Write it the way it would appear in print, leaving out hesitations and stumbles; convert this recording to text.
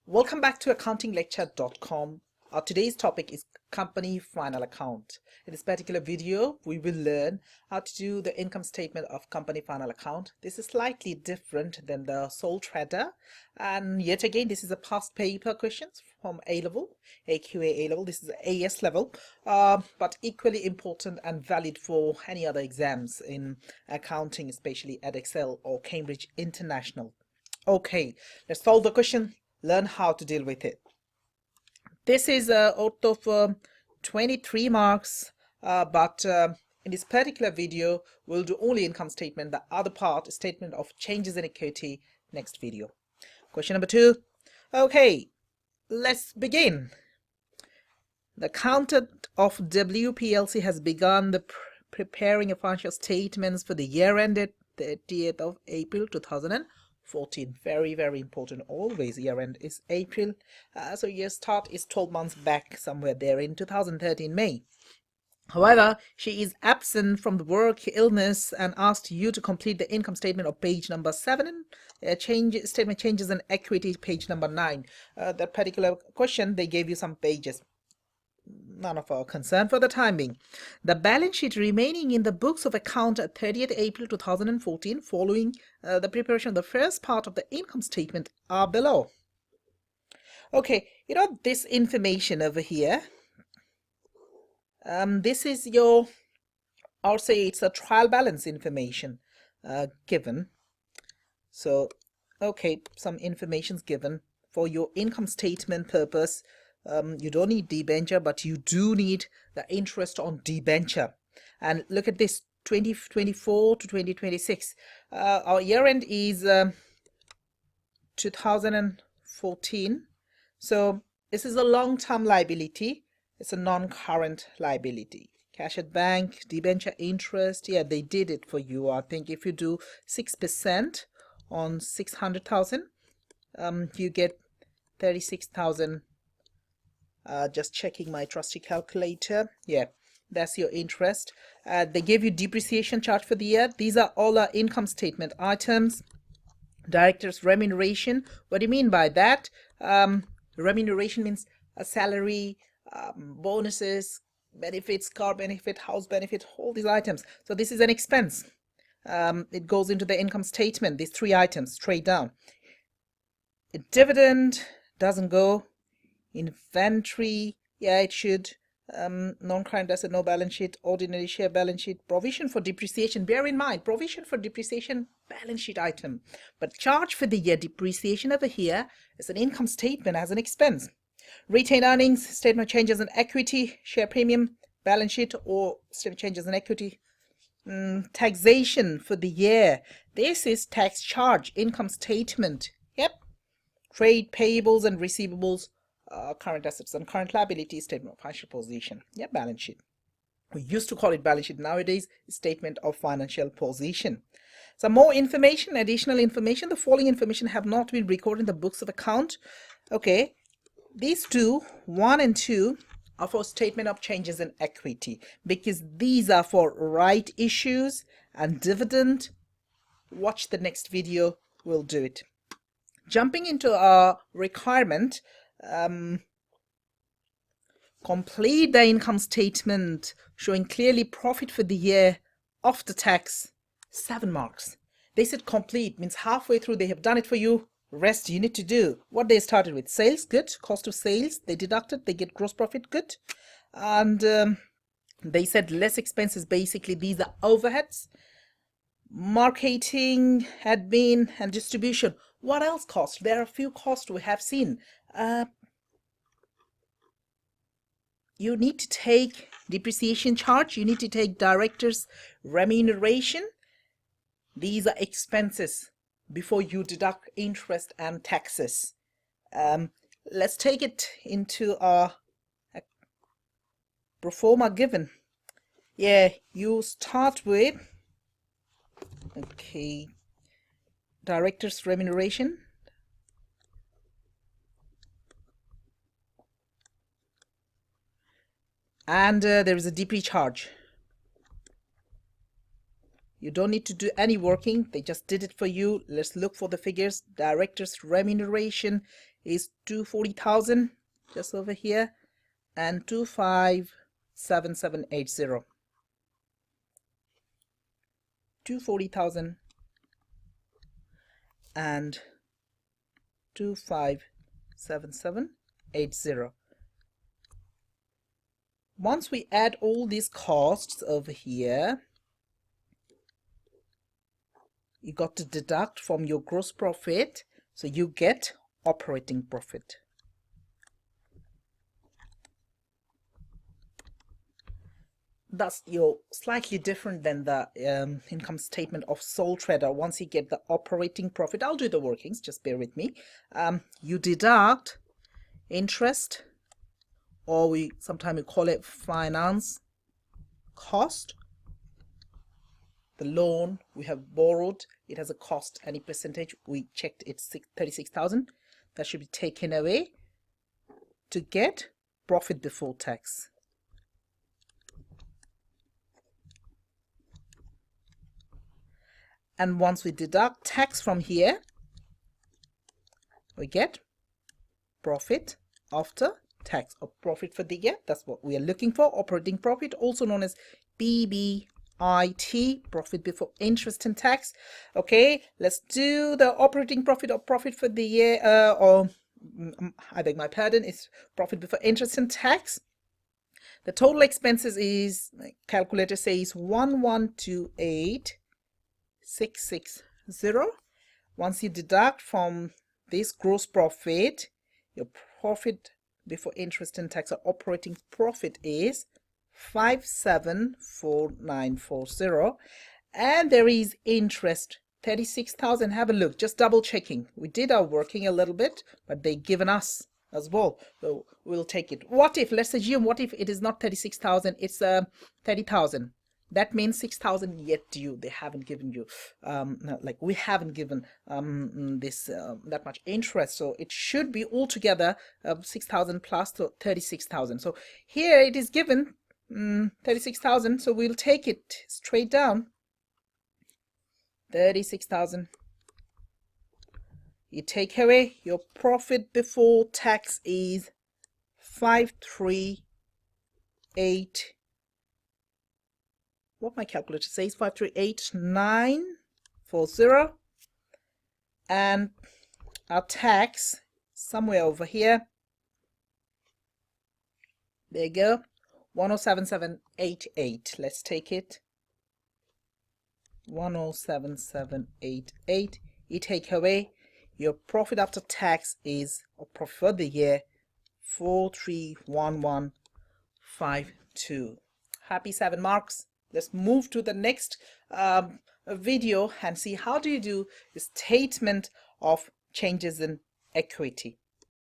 Welcome back to accountinglecture.com. Our today's topic is company final account. In this particular video, we will learn how to do the income statement of company final account. This is slightly different than the sole trader. And yet again, this is a past paper questions from A level, AQA A level. This is AS level, but equally important and valid for any other exams in accounting, especially at Excel or Cambridge International. Okay, let's solve the question. Learn how to deal with it. This is out of 23 marks, but in this particular video, we'll do only income statement. The other part, statement of changes in equity, next video. Question number 2. Okay, let's begin. The accountant of WPLC has begun the preparing of financial statements for the year ended 30th of April 2014. Very, very important. Always year end is April. So year start is 12 months back, somewhere there in 2013 May. However, she is absent from the work illness and asked you to complete the income statement of page number 7. Statement changes in equity, page number 9. That particular question, they gave you some pages. None of our concern for the time being. The balance sheet remaining in the books of account at 30th April 2014 following the preparation of the first part of the income statement are below. Okay, you know this information over here. This is your, I'll say it's a trial balance information given. So, okay, some information's given for your income statement purpose. You don't need debenture, but you do need the interest on debenture. And look at this, 2024 to 2026. Our year end is 2014. So this is a long-term liability. It's a non-current liability. Cash at bank, debenture interest. Yeah, they did it for you. I think if you do 6% on 600,000, you get 36,000. Just checking my trusty calculator. Yeah, that's your interest. They gave you depreciation charge for the year. These are all our income statement items. Director's remuneration. What do you mean by that? Remuneration means a salary, bonuses, benefits, car benefit, house benefit, all these items. So this is an expense. It goes into the income statement, these 3 items straight down. A dividend doesn't go. Inventory, yeah, it should. Non-current asset, no balance sheet. Ordinary share balance sheet. Provision for depreciation. Bear in mind, provision for depreciation, balance sheet item. But charge for the year depreciation over here is an income statement as an expense. Retained earnings, statement changes in equity, share premium, balance sheet, or statement changes in equity. Taxation for the year. This is tax charge, income statement. Yep. Trade payables and receivables. Current assets and current liabilities, statement of financial position. Yeah, balance sheet. We used to call it balance sheet. Nowadays, statement of financial position. Some more information, additional information. The following information have not been recorded in the books of account. Okay, these 2, 1 and 2, are for statement of changes in equity because these are for right issues and dividend. Watch the next video. We'll do it. Jumping into our requirement. Complete the income statement showing clearly profit for the year after tax, 7 marks. They said complete means halfway through they have done it for you. Rest you need to do. What they started with, sales, good. Cost of sales, they deducted, they get gross profit, good. And they said less expenses, basically these are overheads. Marketing, admin and distribution. What else cost? There are a few costs we have seen. You need to take depreciation charge. You need to take director's remuneration. These are expenses before you deduct interest and taxes. Let's take it into our pro forma given. Yeah, you start with, okay, director's remuneration. And there is a DP charge. You don't need to do any working. They just did it for you. Let's look for the figures. Director's remuneration is 240,000 just over here, and 257780. 240,000 and 257780. Once we add all these costs over here, you got to deduct from your gross profit, so you get operating profit. That's slightly different than the income statement of sole trader. Once you get the operating profit, I'll do the workings, just bear with me. You deduct interest, or sometimes we call it finance cost. The loan we have borrowed, it has a cost, any percentage. We checked it's 36,000. That should be taken away to get profit before tax. And once we deduct tax from here, we get profit after tax, or profit for the year. That's what we are looking for. Operating profit, also known as PBIT, profit before interest and tax. Okay, let's do the operating profit or profit for the year, I beg my pardon, is profit before interest and tax. The total expenses is, calculator says 1128,660. Once you deduct from this gross profit, your profit before interest and tax or operating profit is 574940, and there is interest 36,000. Have a look, just double checking. We did our working a little bit, but they given us as well, so we'll take it. What if, let's assume, what if it is not 36,000, it's 30,000? That means 6,000 yet due. They haven't given you, like we haven't given this that much interest. So it should be altogether 6,000 plus 36,000. So here it is given 36,000. So we'll take it straight down. 36,000. You take away your profit before tax is 538. What my calculator says, 538,940, and our tax somewhere over here. There you go, 107788. Let's take it. 107788. You take away your profit after tax is, or profit for the year, 431152. Happy 7 marks. Let's move to the next video and see how do you do the statement of changes in equity.